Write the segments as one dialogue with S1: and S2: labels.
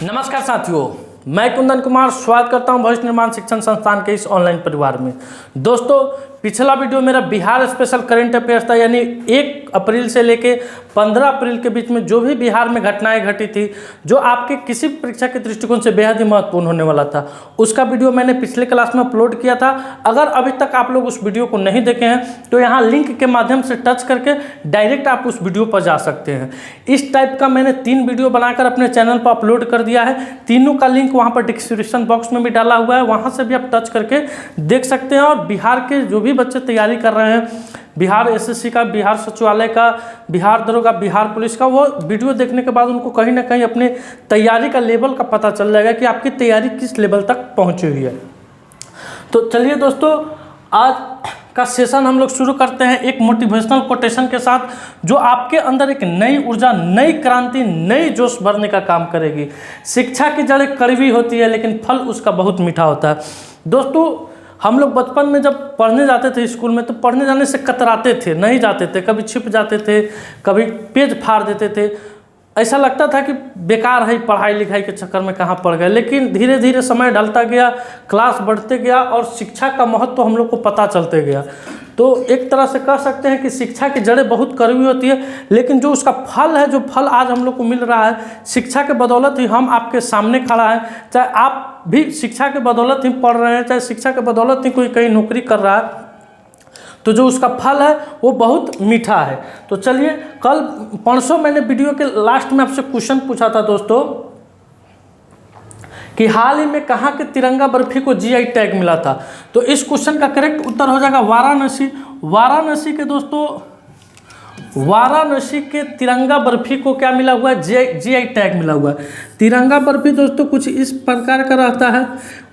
S1: नमस्कार साथियों, मैं कुंदन कुमार स्वागत करता हूं भविष्य निर्माण शिक्षण संस्थान के इस ऑनलाइन परिवार में। दोस्तों, पिछला वीडियो मेरा बिहार स्पेशल करंट अफेयर्स था, यानी 1 अप्रैल से लेके 15 अप्रैल के बीच में जो भी बिहार में घटनाएं घटी थी, जो आपके किसी परीक्षा के दृष्टिकोण से बेहद ही महत्वपूर्ण होने वाला था, उसका वीडियो मैंने पिछले क्लास में अपलोड किया था। अगर अभी तक आप लोग उस वीडियो को नहीं देखे हैं तो यहाँ लिंक के माध्यम से टच करके डायरेक्ट आप उस वीडियो पर जा सकते हैं। इस टाइप का मैंने 3 वीडियो बनाकर अपने चैनल पर अपलोड कर दिया है। तीनों का लिंक वहाँ पर डिस्क्रिप्शन बॉक्स में भी डाला हुआ है, वहाँ से भी आप टच करके देख सकते हैं। और बिहार के जो भी बच्चे तैयारी कर रहे हैं, बिहार एसएससी का, बिहार सचिवालय का, बिहार दरोगा, बिहार पुलिस का, वो वीडियो देखने के बाद उनको कहीं ना कहीं अपने तैयारी का लेवल का पता चल जाएगा कि आपकी तैयारी किस लेवल तक पहुंची हुई है। तो चलिए दोस्तों, आज का सेशन हम लोग शुरू करते हैं एक मोटिवेशनल कोटेशन के साथ, जो आपके अंदर एक नई ऊर्जा, नई क्रांति, नई जोश भरने का काम करेगी। शिक्षा की जड़ें कड़वी होती है लेकिन फल उसका बहुत मीठा होता है। दोस्तों, हम लोग बचपन में जब पढ़ने जाते थे स्कूल में, तो पढ़ने जाने से कतराते थे, नहीं जाते थे, कभी छिप जाते थे, कभी पेज फाड़ देते थे। ऐसा लगता था कि बेकार है, पढ़ाई लिखाई के चक्कर में कहाँ पड़ गए। लेकिन धीरे धीरे समय ढलता गया, क्लास बढ़ते गया और शिक्षा का महत्व तो हम लोग को पता चलते गया। तो एक तरह से कह सकते हैं कि शिक्षा की जड़ें बहुत कड़वी होती है, लेकिन जो उसका फल है, जो फल आज हम लोग को मिल रहा है, शिक्षा के बदौलत ही हम आपके सामने खड़ा है। चाहे आप भी शिक्षा के बदौलत ही पढ़ रहे हैं, चाहे शिक्षा के बदौलत ही कोई कहीं नौकरी कर रहा है, तो जो उसका फल है वो बहुत मीठा है। तो चलिए, कल परसों मैंने वीडियो के लास्ट में आपसे क्वेश्चन पूछा था दोस्तों कि हाल ही में कहाँ के तिरंगा बर्फी को जीआई टैग मिला था। तो इस क्वेश्चन का करेक्ट उत्तर हो जाएगा वाराणसी। वाराणसी के दोस्तों, वाराणसी के तिरंगा बर्फी को क्या मिला हुआ है? जीआई टैग मिला हुआ है। तिरंगा बर्फी दोस्तों कुछ इस प्रकार का रहता है,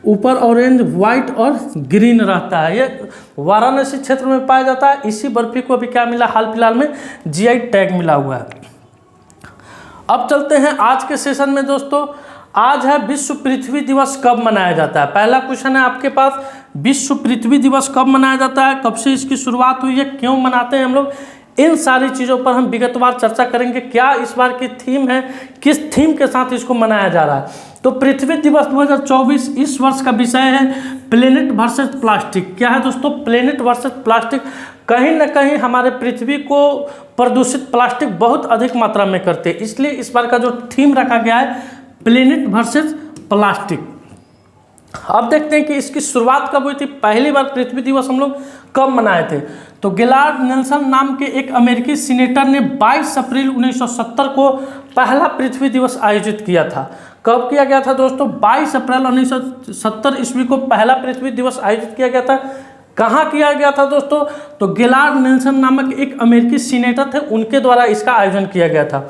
S1: ऊपर ऑरेंज, व्हाइट और ग्रीन रहता है। ये वाराणसी क्षेत्र में पाया जाता है। इसी बर्फी को अभी क्या मिला, हाल फिलहाल में जीआई टैग मिला हुआ है। अब चलते हैं आज के सेशन में दोस्तों। आज है विश्व पृथ्वी दिवस कब मनाया जाता है। पहला क्वेश्चन है आपके पास, विश्व पृथ्वी दिवस कब मनाया जाता है, कब से इसकी शुरुआत हुई है, क्यों मनाते हैं हम लोग, इन सारी चीज़ों पर हम विगतवार चर्चा करेंगे। क्या इस बार की थीम है, किस थीम के साथ इसको मनाया जा रहा है। तो पृथ्वी दिवस 2024 इस वर्ष का विषय है प्लेनेट वर्सेस प्लास्टिक। क्या है दोस्तों? Planet versus plastic. कहीं ना कहीं हमारे पृथ्वी को प्रदूषित प्लास्टिक बहुत अधिक मात्रा में करते हैं, इसलिए इस बार का जो थीम रखा गया है प्लेनेट वर्सेस प्लास्टिक। अब देखते हैं कि इसकी शुरुआत कब हुई थी, पहली बार पृथ्वी दिवस हम लोग कब मनाए थे। तो गिलार्ड नेल्सन नाम के एक अमेरिकी सीनेटर ने 22 अप्रैल 1970 को पहला पृथ्वी दिवस आयोजित किया था। कब किया गया था दोस्तों? 22 अप्रैल 1970 ईस्वी को पहला पृथ्वी दिवस आयोजित किया गया था। कहाँ किया गया था दोस्तों? तो गिलार्ड नेल्सन नामक एक अमेरिकी सीनेटर थे, उनके द्वारा इसका आयोजन किया गया था।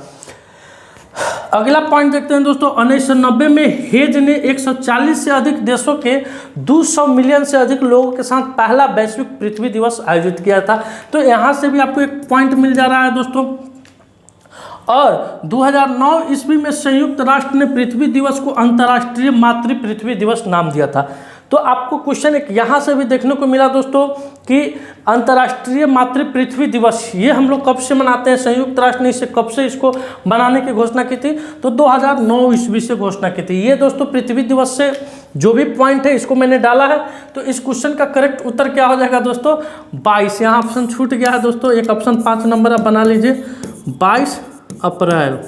S1: अगला पॉइंट देखते हैं दोस्तों। 1990 में हेज ने 140 से अधिक देशों के 200 मिलियन से अधिक लोगों के साथ पहला वैश्विक पृथ्वी दिवस आयोजित किया था। तो यहाँ से भी आपको एक पॉइंट मिल जा रहा है दोस्तों। और 2009 ईस्वी में संयुक्त राष्ट्र ने पृथ्वी दिवस को अंतर्राष्ट्रीय मातृ पृथ्वी दिवस नाम दिया था। तो आपको क्वेश्चन एक यहाँ से भी देखने को मिला दोस्तों कि अंतर्राष्ट्रीय मातृ पृथ्वी दिवस ये हम लोग कब से मनाते हैं, संयुक्त राष्ट्र ने इसे कब से इसको मनाने की घोषणा की थी? तो 2009 ईस्वी से घोषणा की थी। ये दोस्तों पृथ्वी दिवस से जो भी पॉइंट है इसको मैंने डाला है। तो इस क्वेश्चन का करेक्ट उत्तर क्या हो जाएगा दोस्तों? 22। यहाँ ऑप्शन छूट गया है दोस्तों, एक ऑप्शन 5 नंबर आप बना लीजिए। 22 अप्रैल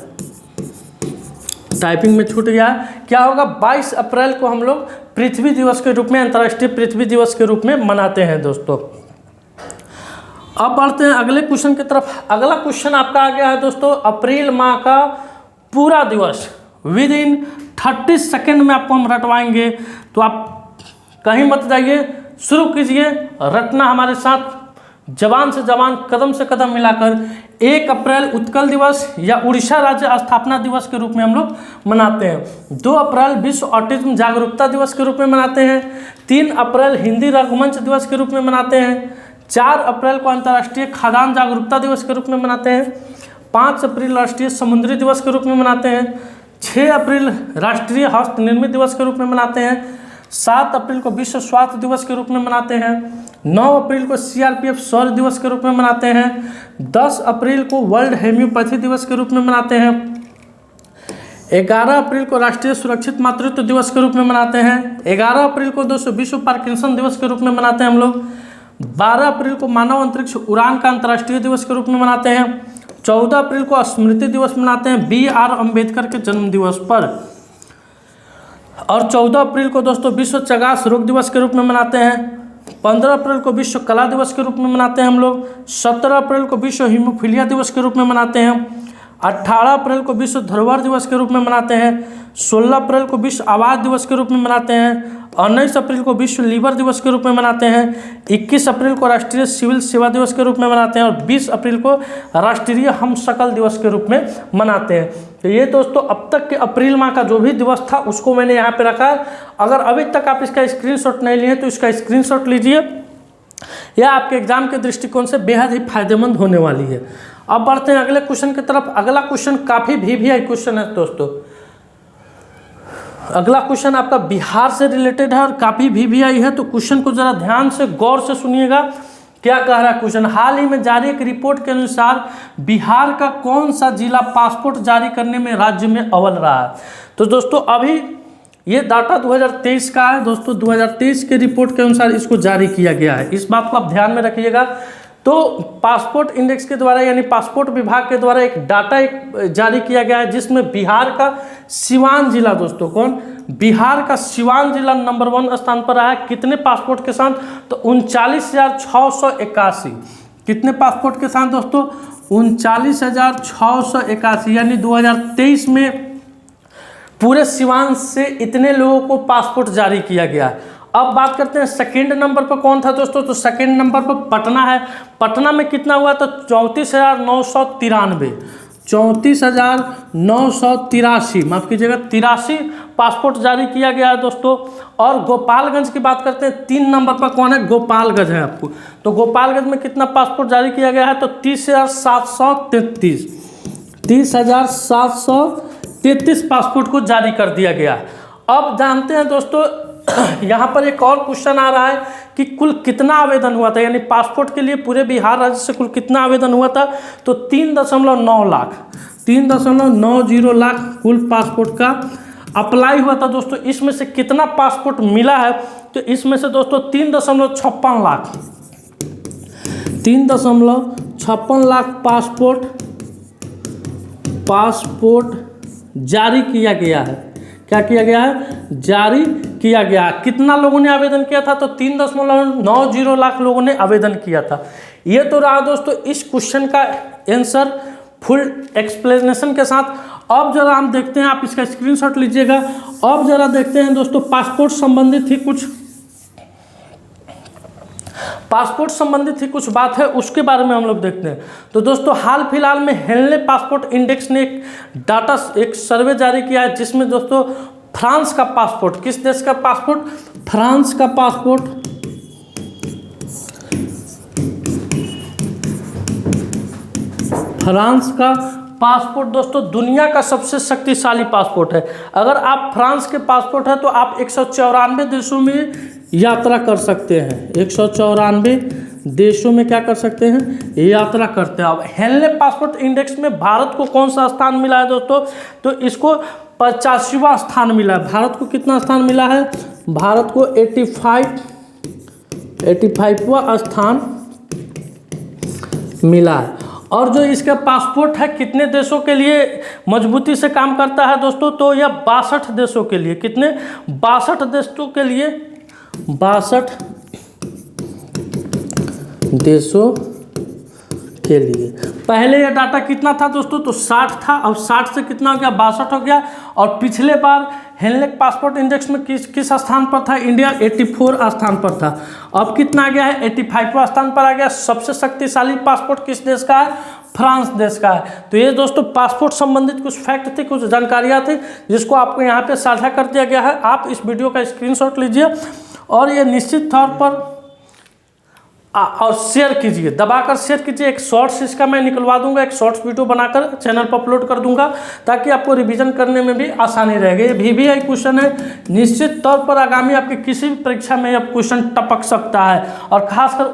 S1: टाइपिंग में छूट गया है। क्या होगा? 22 अप्रैल को हम लोग पृथ्वी दिवस के रूप में, अंतर्राष्ट्रीय पृथ्वी दिवस के रूप में मनाते हैं दोस्तों। अब बढ़ते हैं अगले क्वेश्चन की तरफ। अगला क्वेश्चन आपका आ गया है दोस्तों, अप्रैल माह का पूरा दिवस विद इन 30 सेकेंड में आपको हम रटवाएंगे। तो आप कहीं मत जाइए, शुरू कीजिए रटना हमारे साथ, जबान से जबान, कदम से कदम मिलाकर। 1 अप्रैल उत्कल दिवस या उड़ीसा राज्य स्थापना दिवस के रूप में हम लोग मनाते हैं। 2 अप्रैल विश्व ऑटिज्म जागरूकता दिवस के रूप में मनाते हैं। 3 अप्रैल हिंदी रंगमंच दिवस के रूप में मनाते हैं। 4 अप्रैल को अंतर्राष्ट्रीय खाद्यान्न जागरूकता दिवस के रूप में मनाते हैं। 5 अप्रैल राष्ट्रीय समुद्री दिवस के रूप में मनाते हैं। 6 अप्रैल राष्ट्रीय हस्त निर्मित दिवस के रूप में मनाते हैं। 7 अप्रैल को विश्व स्वास्थ्य दिवस के रूप में मनाते हैं। 9 अप्रैल को सीआरपीएफ शौर्य दिवस के रूप में मनाते हैं। 10 अप्रैल को वर्ल्ड हेम्योपैथी दिवस के रूप में मनाते हैं। 11 अप्रैल को राष्ट्रीय सुरक्षित मातृत्व दिवस के रूप में मनाते हैं। 11 अप्रैल को दोस्तों विश्व पार्किंसन दिवस के रूप में मनाते हैं हम लोग। 12 अप्रैल को मानव अंतरिक्ष उड़ान का अंतर्राष्ट्रीय दिवस के रूप में मनाते हैं। 14 अप्रैल को स्मृति दिवस मनाते हैं BR अम्बेडकर के जन्म दिवस पर। और 14 अप्रैल को दोस्तों विश्व चगास रोग दिवस के रूप में मनाते हैं। 15 अप्रैल को विश्व कला दिवस के रूप में मनाते हैं हम लोग। 17 अप्रैल को विश्व हीमोफीलिया दिवस के रूप में मनाते हैं। 18 अप्रैल को विश्व धरोहर दिवस के रूप में मनाते हैं। 16 अप्रैल को विश्व आवास दिवस के रूप में मनाते हैं। 19 अप्रैल को विश्व लीवर दिवस के रूप में मनाते हैं। 21 अप्रैल को राष्ट्रीय सिविल सेवा दिवस के रूप में मनाते हैं। और 20 अप्रैल को राष्ट्रीय हमशक्ल दिवस के रूप में मनाते हैं। तो ये दोस्तों अब तक के अप्रैल माह का जो भी दिवस था उसको मैंने यहाँ पे रखा है। अगर अभी तक आप इसका स्क्रीनशॉट नहीं लिए तो इसका स्क्रीनशॉट लीजिए, यह आपके एग्जाम के दृष्टिकोण से बेहद ही फायदेमंद होने वाली है। अब बढ़ते हैं अगले क्वेश्चन की तरफ। अगला क्वेश्चन काफ़ी VVI क्वेश्चन है दोस्तों। अगला क्वेश्चन आपका बिहार से रिलेटेड है और काफ़ी VVI है, तो क्वेश्चन को ज़रा ध्यान से गौर से सुनिएगा। क्या कह रहा है क्वेश्चन? हाल ही में जारी एक रिपोर्ट के अनुसार बिहार का कौन सा जिला पासपोर्ट जारी करने में राज्य में अव्वल रहा है? तो दोस्तों अभी ये डाटा 2023 का है दोस्तों। 2023 के रिपोर्ट के अनुसार इसको जारी किया गया है, इस बात को आप ध्यान में रखिएगा। तो पासपोर्ट इंडेक्स के द्वारा यानी पासपोर्ट विभाग के द्वारा एक डाटा जारी किया गया है जिसमें बिहार का सिवान जिला दोस्तों, कौन? बिहार का सिवान जिला नंबर 1 स्थान पर रहा है। कितने पासपोर्ट के साथ? तो 39,681। कितने पासपोर्ट के साथ दोस्तों? 39,681। यानी 2023 में पूरे सिवान से इतने लोगों को पासपोर्ट जारी किया गया। अब बात करते हैं सेकंड नंबर पर कौन था दोस्तों? तो सेकंड नंबर पर पटना है। पटना में कितना हुआ? तो 34,993। 34,983, माफ कीजिएगा 83 पासपोर्ट जारी किया गया है दोस्तों। और गोपालगंज की बात करते हैं, 3 नंबर पर कौन है? गोपालगंज है आपको। तो गोपालगंज में कितना पासपोर्ट जारी किया गया है? तो 30,733। 30,733 पासपोर्ट को जारी कर दिया गया। अब जानते हैं दोस्तों यहाँ पर एक और क्वेश्चन आ रहा है कि कुल कितना आवेदन हुआ था, यानी पासपोर्ट के लिए पूरे बिहार राज्य से कुल कितना आवेदन हुआ था? तो 3.9 लाख, 3.90 लाख कुल पासपोर्ट का अप्लाई हुआ था दोस्तों। इसमें से कितना पासपोर्ट मिला है? तो इसमें से दोस्तों 3.56 लाख, 3.56 लाख पासपोर्ट जारी किया गया है। क्या किया गया है? जारी किया गया। कितना लोगों ने आवेदन किया था? तो 3.90 लाख लोगों ने आवेदन किया था। ये तो रहा दोस्तों इस क्वेश्चन का आंसर फुल एक्सप्लेनेशन के साथ। अब जरा हम देखते हैं, आप इसका स्क्रीनशॉट लीजिएगा। अब जरा देखते हैं दोस्तों पासपोर्ट संबंधित ही कुछ बात है, उसके बारे में हम लोग देखते हैं। तो दोस्तों हाल फिलहाल में हेनले पासपोर्ट इंडेक्स ने एक सर्वे जारी किया है जिसमें दोस्तों फ्रांस का पासपोर्ट, किस देश का पासपोर्ट? फ्रांस का पासपोर्ट, फ्रांस का पासपोर्ट दोस्तों दुनिया का सबसे शक्तिशाली पासपोर्ट है। अगर आप फ्रांस के पासपोर्ट है तो आप 194 देशों में यात्रा कर सकते हैं। 194 देशों में क्या कर सकते हैं? यात्रा करते हैं। अब हेनले पासपोर्ट इंडेक्स में भारत को कौन सा स्थान मिला है दोस्तों? तो इसको 85वां स्थान मिला है। भारत को कितना स्थान मिला है? भारत को 85वां स्थान मिला है। और जो इसका पासपोर्ट है कितने देशों के लिए मजबूती से काम करता है दोस्तों? तो यह 62 देशों के लिए, कितने? 62 देशों के लिए, 62 देशों के लिए। पहले यह डाटा कितना था दोस्तों? तो 60 था। अब 60 से कितना हो गया? 62 हो गया। और पिछले बार हेनले पासपोर्ट इंडेक्स में किस स्थान पर था? इंडिया 84 स्थान पर था। अब कितना आ गया है? 85वां स्थान पर आ गया। सबसे शक्तिशाली पासपोर्ट किस देश का है? फ्रांस देश का है। तो ये दोस्तों पासपोर्ट संबंधित कुछ फैक्ट थे, कुछ जानकारियाँ थी जिसको आपको यहाँ पे साझा कर दिया गया है। आप इस वीडियो का स्क्रीनशॉट लीजिए और ये निश्चित तौर पर और शेयर कीजिए, दबाकर शेयर कीजिए। एक शॉर्ट्स इसका मैं निकलवा दूंगा, एक शॉर्ट्स वीडियो बनाकर चैनल पर अपलोड कर दूंगा ताकि आपको रिवीजन करने में भी आसानी रहेगी। ये VVI क्वेश्चन है, निश्चित तौर पर आगामी आपकी किसी भी परीक्षा में यह क्वेश्चन टपक सकता है। और खासकर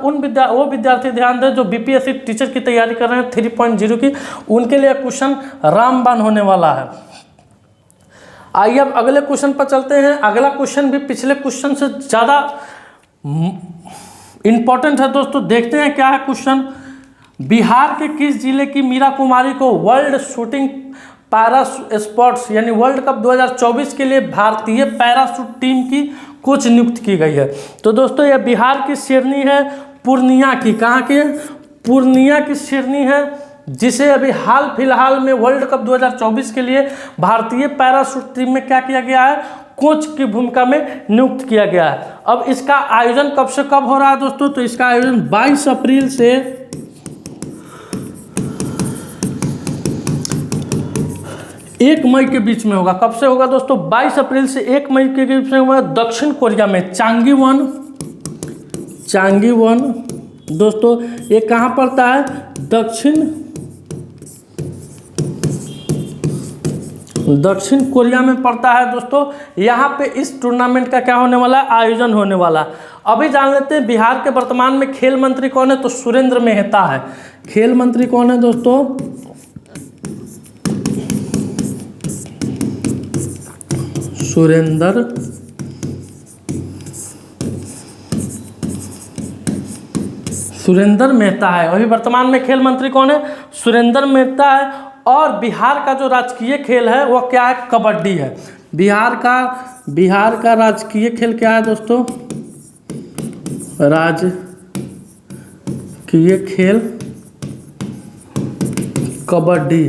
S1: वो विद्यार्थी ध्यान दें जो BPSC टीचर की तैयारी कर रहे हैं 3.0 की, उनके लिए क्वेश्चन रामबाण होने वाला है। आइए अब अगले क्वेश्चन पर चलते हैं। अगला क्वेश्चन भी पिछले क्वेश्चन से ज़्यादा इम्पोर्टेंट है दोस्तों। देखते हैं क्या है क्वेश्चन। बिहार के किस जिले की मीरा कुमारी को वर्ल्ड शूटिंग पैरा स्पोर्ट्स यानी वर्ल्ड कप 2024 के लिए भारतीय पैराशूट टीम की कोच नियुक्त की गई है? तो दोस्तों यह बिहार की शेरनी है, पूर्णिया की। कहाँ की? पूर्णिया की शेरनी है, जिसे अभी हाल फिलहाल में वर्ल्ड कप 2024 के लिए भारतीय पैराशूट टीम में क्या किया गया है? कोच की भूमिका में नियुक्त किया गया है। अब इसका आयोजन कब से कब हो रहा है दोस्तों? तो इसका आयोजन 22 अप्रैल से 1 मई के बीच में होगा। कब से होगा दोस्तों? 22 अप्रैल से 1 मई के बीच में होगा दक्षिण कोरिया में, चांगीवन दोस्तों। ये कहाँ पड़ता है? दक्षिण कोरिया में पड़ता है दोस्तों। यहाँ पे इस टूर्नामेंट का क्या होने वाला है? आयोजन होने वाला। अभी जान लेते हैं बिहार के वर्तमान में खेल मंत्री कौन है? तो सुरेंद्र मेहता है। खेल मंत्री कौन है दोस्तों? सुरेंद्र मेहता है। अभी वर्तमान में खेल मंत्री कौन है? सुरेंद्र मेहता है। और बिहार का जो राजकीय खेल है वो क्या है? कबड्डी है। बिहार का राजकीय खेल क्या है दोस्तों? राजकीय खेल कबड्डी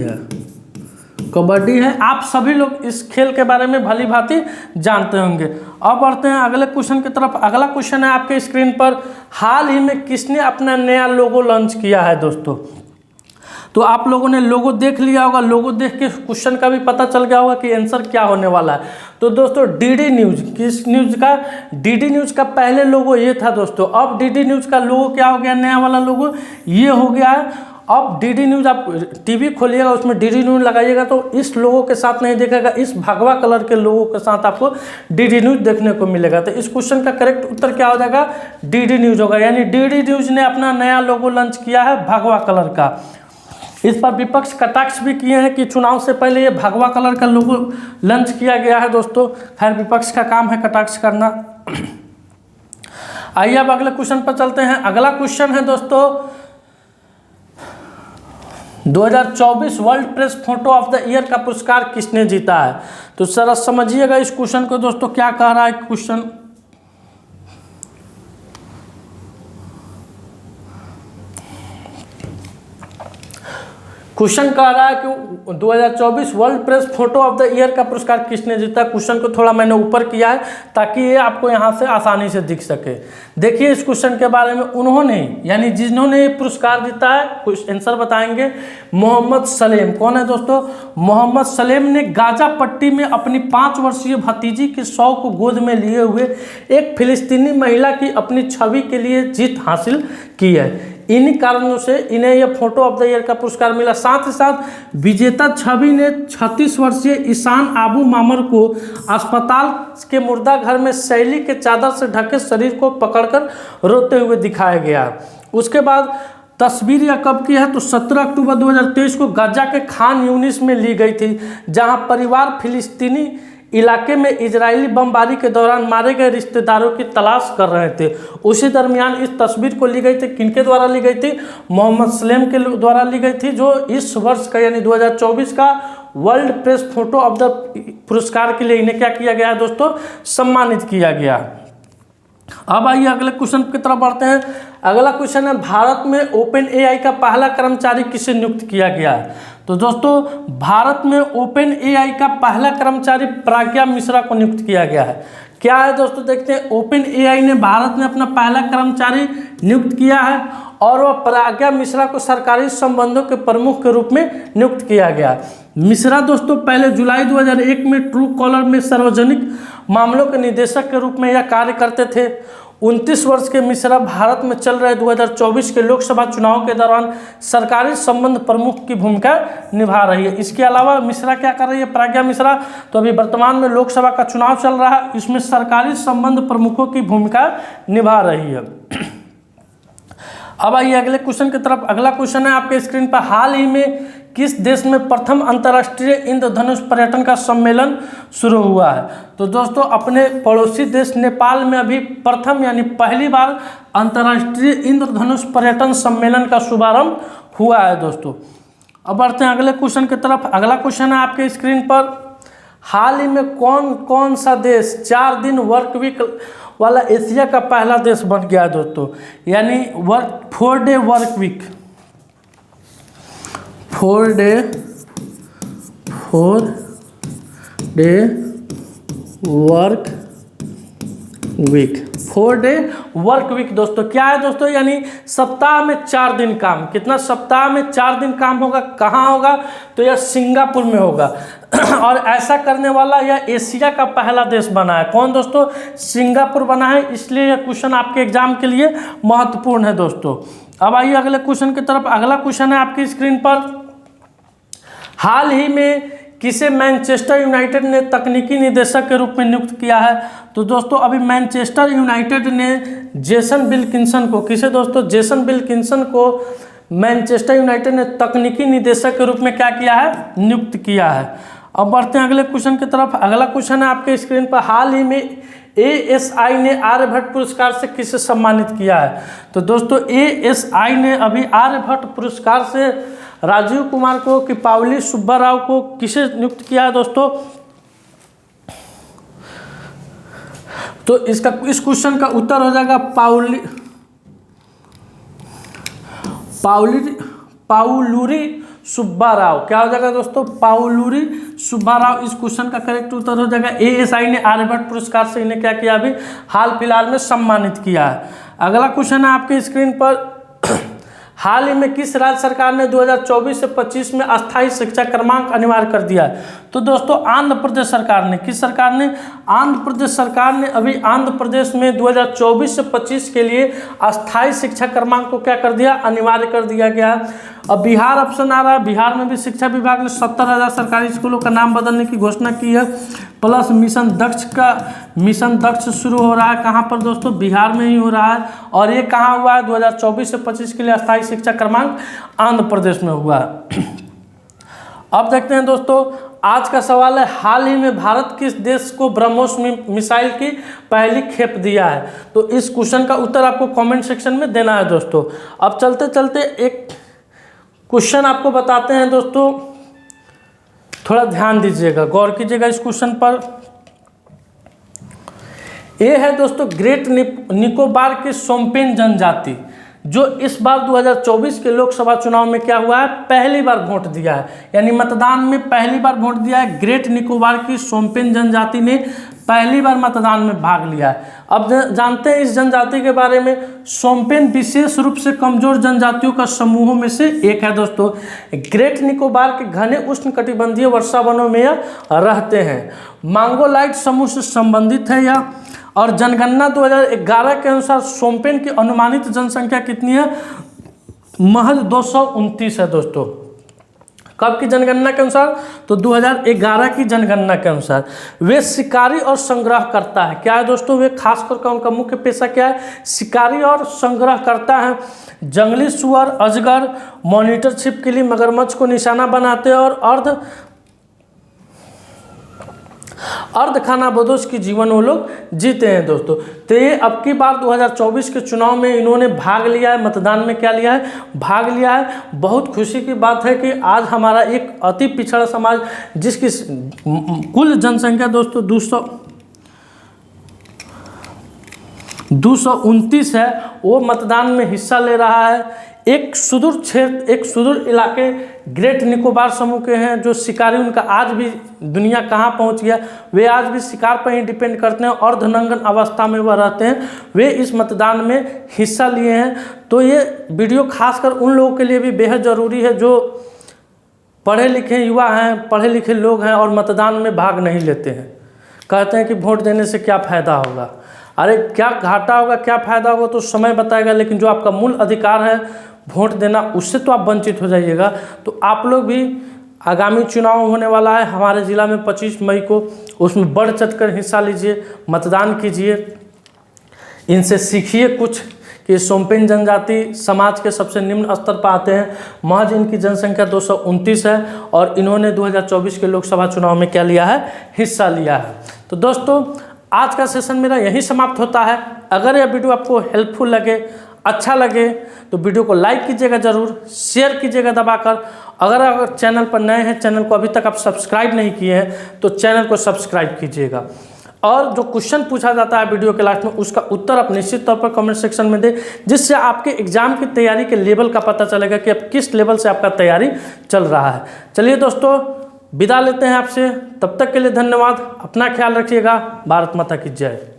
S1: है। आप सभी लोग इस खेल के बारे में भली भांति जानते होंगे। अब बढ़ते हैं अगले क्वेश्चन की तरफ। अगला क्वेश्चन है आपके स्क्रीन पर, हाल ही में किसने अपना नया लोगो लॉन्च किया है दोस्तों? तो आप लोगों ने लोगो देख लिया होगा। लोगो देख के क्वेश्चन का भी पता चल गया होगा कि आंसर क्या होने वाला है। तो दोस्तों डीडी न्यूज, किस न्यूज का? डीडी न्यूज का पहले लोगो ये था दोस्तों। अब डीडी न्यूज का लोगो क्या हो गया? नया वाला लोगो ये हो गया है। अब डीडी न्यूज आप टीवी खोलिएगा, उसमें डीडी न्यूज लगाइएगा तो इस लोगो के साथ नहीं देखेगा, इस भगवा कलर के लोगो के साथ आपको डीडी न्यूज देखने को मिलेगा। तो इस क्वेश्चन का करेक्ट उत्तर क्या हो जाएगा? डीडी न्यूज होगा। यानी डीडी न्यूज ने अपना नया लोगो लॉन्च किया है भगवा कलर का। इस पर विपक्ष कटाक्ष भी किए हैं कि चुनाव से पहले ये भगवा कलर का लोगो लॉन्च किया गया है दोस्तों। खैर विपक्ष का काम है कटाक्ष करना। आइए अब अगले क्वेश्चन पर चलते हैं। अगला क्वेश्चन है दोस्तों, 2024 world press photo of the year का पुरस्कार किसने जीता है? तो सर समझिएगा इस क्वेश्चन को दोस्तों। क्या कह रहा है क्वेश्चन? क्वेश्चन कह रहा है कि 2024 world press photo of the year का पुरस्कार किसने जीता। क्वेश्चन को थोड़ा मैंने ऊपर किया है ताकि ये आपको यहाँ से आसानी से दिख सके। देखिए इस क्वेश्चन के बारे में, उन्होंने यानी जिन्होंने ये पुरस्कार जीता है, कुछ आंसर बताएंगे। मोहम्मद सलेम। कौन है दोस्तों? मोहम्मद सलेम ने गाजा पट्टी में अपनी 5 वर्षीय भतीजी के शव को गोद में लिए हुए एक फिलिस्तीनी महिला की अपनी छवि के लिए जीत हासिल की है। इन्हीं कारणों से इन्हें यह फोटो ऑफ द ईयर का पुरस्कार मिला। साथ ही साथ विजेता छवि ने 36 वर्षीय ईशान आबू मामर को अस्पताल के मुर्दा घर में शैली के चादर से ढके शरीर को पकड़कर रोते हुए दिखाया गया। उसके बाद तस्वीर यह कब की है? तो 17 अक्टूबर 2023 को गाजा के खान यूनिस में ली गई थी, जहां परिवार फिलिस्तीनी इलाके में इजरायली बमबारी के दौरान मारे गए रिश्तेदारों की तलाश कर रहे थे। उसी दरमियान इस तस्वीर को ली गई थी। किनके द्वारा ली गई थी? मोहम्मद सलेम के द्वारा ली गई थी, जो इस वर्ष का यानी 2024 का world press photo of the पुरस्कार के लिए इन्हें क्या किया गया है दोस्तों? सम्मानित किया गया। अब आइए अगले क्वेश्चन की तरफ बढ़ते हैं। अगला क्वेश्चन है, भारत में ओपन एआई का पहला कर्मचारी किसे नियुक्त किया गया है? तो दोस्तों भारत में ओपन एआई का पहला कर्मचारी प्रज्ञा मिश्रा को नियुक्त किया गया है। क्या है दोस्तों? देखते हैं। ओपन एआई ने भारत में अपना पहला कर्मचारी नियुक्त किया है और वह प्रज्ञा मिश्रा को सरकारी संबंधों के प्रमुख के रूप में नियुक्त किया गया। मिश्रा दोस्तों पहले जुलाई 2001 में ट्रू कॉलर में सार्वजनिक मामलों के निदेशक के रूप में यह कार्य करते थे। 29 वर्ष के मिश्रा भारत में चल रहे 2024 के लोकसभा चुनाव के दौरान सरकारी संबंध प्रमुख की भूमिका निभा रही है। इसके अलावा मिश्रा क्या कर रही है? प्रज्ञा मिश्रा तो अभी वर्तमान में लोकसभा का चुनाव चल रहा है, इसमें सरकारी संबंध प्रमुखों की भूमिका निभा रही है। अब आइए अगले क्वेश्चन की तरफ। अगला क्वेश्चन है आपके स्क्रीन पर, हाल ही में किस देश में प्रथम अंतर्राष्ट्रीय इंद्रधनुष पर्यटन का सम्मेलन शुरू हुआ है? तो दोस्तों अपने पड़ोसी देश नेपाल में अभी प्रथम यानी पहली बार अंतर्राष्ट्रीय इंद्रधनुष पर्यटन सम्मेलन का शुभारंभ हुआ है दोस्तों। अब बढ़ते हैं अगले क्वेश्चन की तरफ। अगला क्वेश्चन है आपके स्क्रीन पर, हाल ही में कौन कौन सा देश 4 दिन वर्क वीक वाला एशिया का पहला देश बन गया है दोस्तों? यानी 4 day work week, 4 day work week, 4 day work week दोस्तों क्या है दोस्तों? यानी सप्ताह में 4 दिन काम। कितना? सप्ताह में 4 दिन काम होगा। कहाँ होगा? तो यह सिंगापुर में होगा। और ऐसा करने वाला यह एशिया का पहला देश बना है। कौन दोस्तों? सिंगापुर बना है। इसलिए यह क्वेश्चन आपके एग्जाम के लिए महत्वपूर्ण है दोस्तों। अब आइए अगले क्वेश्चन की तरफ। अगला क्वेश्चन है आपकी स्क्रीन पर, हाल ही में किसे मैनचेस्टर यूनाइटेड ने तकनीकी निदेशक के रूप में नियुक्त किया है? तो दोस्तों अभी मैनचेस्टर यूनाइटेड ने जेसन विल्किंसन को, किसे दोस्तों? जेसन विल्किंसन को मैनचेस्टर यूनाइटेड ने तकनीकी निदेशक के रूप में क्या किया है? नियुक्त किया है। अब बढ़ते हैं अगले क्वेश्चन की तरफ। अगला क्वेश्चन है आपके स्क्रीन पर, हाल ही में ASI ने आर्यभट्ट पुरस्कार से किसे सम्मानित किया है? तो दोस्तों ASI ने अभी आर्यभट्ट पुरस्कार से राजीव कुमार को कि पावली सुब्बा राव को किसे नियुक्त किया है दोस्तों? तो इसका इस क्वेश्चन का उत्तर हो जाएगा पाउलूरी सुब्बा राव। क्या हो जाएगा दोस्तों? पाउलूरी सुब्बा राव इस क्वेश्चन का करेक्ट उत्तर हो जाएगा। ASI ने आर्यभट्ट पुरस्कार से इन्हें क्या किया? अभी हाल फिलहाल में सम्मानित किया है। अगला क्वेश्चन है आपके स्क्रीन पर, हाल ही में किस राज्य सरकार ने 2024 से 25 में अस्थायी शिक्षा क्रमांक अनिवार्य कर दिया है? तो दोस्तों आंध्र प्रदेश सरकार ने। किस सरकार ने? आंध्र प्रदेश सरकार ने अभी आंध्र प्रदेश में 2024 से 25 के लिए अस्थायी शिक्षा क्रमांक को क्या कर दिया? अनिवार्य कर दिया गया है। अब बिहार ऑप्शन आ रहा है। बिहार में भी शिक्षा विभाग ने 70,000 सरकारी स्कूलों का नाम बदलने की घोषणा की है। प्लस मिशन दक्ष शुरू हो रहा है। कहाँ पर दोस्तों? बिहार में ही हो रहा है। और ये कहाँ हुआ है? 2024 से 25 के लिए अस्थायी शिक्षा क्रमांक आंध्र प्रदेश में हुआ है। अब देखते हैं दोस्तों, आज का सवाल है, हाल ही में भारत किस देश को ब्रह्मोस मिसाइल की पहली खेप दिया है? तो इस क्वेश्चन का उत्तर आपको कमेंट सेक्शन में देना है दोस्तों। अब चलते चलते एक क्वेश्चन आपको बताते हैं दोस्तों, थोड़ा ध्यान दीजिएगा, गौर कीजिएगा इस क्वेश्चन पर। ये है दोस्तों ग्रेट निकोबार की सोम्पेन जनजाति, जो इस बार 2024 के लोकसभा चुनाव में क्या हुआ है? पहली बार वोट दिया है। यानी मतदान में पहली बार वोट दिया है। ग्रेट निकोबार की सोम्पेन जनजाति ने पहली बार मतदान में भाग लिया है। अब जानते हैं इस जनजाति के बारे में। सोम्पेन विशेष रूप से कमजोर जनजातियों का समूहों में से एक है दोस्तों। ग्रेट निकोबार के घने उष्णकटिबंधीय वर्षा वनों में यह रहते हैं। मांगोलाइट समूह से संबंधित है यह। और जनगणना 2011 के अनुसार सोम्पेन की अनुमानित जनसंख्या कितनी है? महज 229 है दोस्तों। कब की जनगणना के अनुसार? तो 2011 की जनगणना के अनुसार। वे शिकारी और संग्रह करता है। क्या है दोस्तों? वे खासकर उनका मुख्य पेशा क्या है? शिकारी और संग्रह करता है। जंगली सुअर, अजगर, मॉनिटर छिपकली, मगरमच्छ को निशाना बनाते हैं और अर्ध खानाबदोश की जीवन वो लोग जीते हैं दोस्तों। तो ये अब की बार 2024 के चुनाव में इन्होंने भाग लिया है, मतदान में क्या लिया है? भाग लिया है। बहुत खुशी की बात है कि आज हमारा एक अति पिछड़ा समाज, जिसकी कुल जनसंख्या दोस्तों 229 है, वो मतदान में हिस्सा ले रहा है। एक सुदूर क्षेत्र, एक सुदूर इलाके ग्रेट निकोबार समूह के हैं, जो शिकारी, उनका आज भी दुनिया कहाँ पहुँच गया, वे आज भी शिकार पर ही डिपेंड करते हैं। अर्धनंगन अवस्था में वह रहते हैं। वे इस मतदान में हिस्सा लिए हैं। तो ये वीडियो खासकर उन लोगों के लिए भी बेहद ज़रूरी है जो पढ़े लिखे युवा हैं, पढ़े लिखे लोग हैं और मतदान में भाग नहीं लेते हैं। कहते हैं कि वोट देने से क्या फ़ायदा होगा। अरे क्या घाटा होगा, क्या फ़ायदा होगा तो समय बताएगा, लेकिन जो आपका मूल अधिकार है वोट देना, उससे तो आप वंचित हो जाइएगा। तो आप लोग भी, आगामी चुनाव होने वाला है हमारे ज़िला में 25 मई को, उसमें बढ़ चढ़ कर हिस्सा लीजिए, मतदान कीजिए, इनसे सीखिए कुछ कि सोमपेन जनजाति समाज के सबसे निम्न स्तर पर आते हैं। महज इनकी जनसंख्या 229 है और इन्होंने 2024 के लोकसभा चुनाव में क्या लिया है, हिस्सा लिया है। तो दोस्तों आज का सेशन मेरा यहीं समाप्त होता है। अगर यह वीडियो आपको हेल्पफुल लगे, अच्छा लगे तो वीडियो को लाइक कीजिएगा, ज़रूर शेयर कीजिएगा दबाकर। अगर चैनल पर नए हैं, चैनल को अभी तक आप सब्सक्राइब नहीं किए हैं तो चैनल को सब्सक्राइब कीजिएगा। और जो क्वेश्चन पूछा जाता है वीडियो के लास्ट में, उसका उत्तर आप निश्चित तौर पर कमेंट सेक्शन में दें, जिससे आपके एग्जाम की तैयारी के लेवल का पता चलेगा कि अब किस लेवल से आपका तैयारी चल रहा है। चलिए दोस्तों विदा लेते हैं आपसे, तब तक के लिए धन्यवाद। अपना ख्याल रखिएगा। भारत माता की जय।